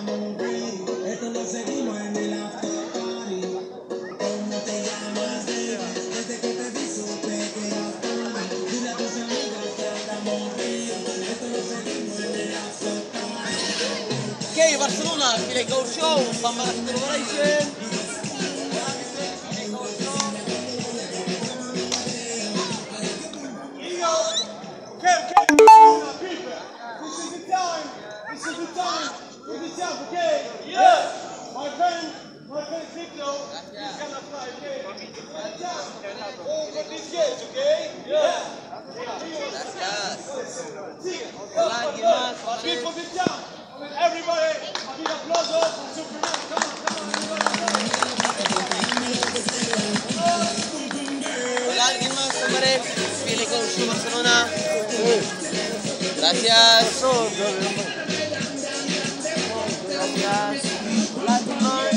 Okay, Barcelona, feel like go show, summer collaboration. Okay? Yeah. My friend Victor, he's gonna fly, okay? Over these gates, okay? Yeah. Aquí for Victor. Everybody, aquí aplausos. Superman, come on, Hola, ¿alguien más, hombre? Feel like go show, Barcelona. Gracias. Gracias. Hola, ¿alguien más?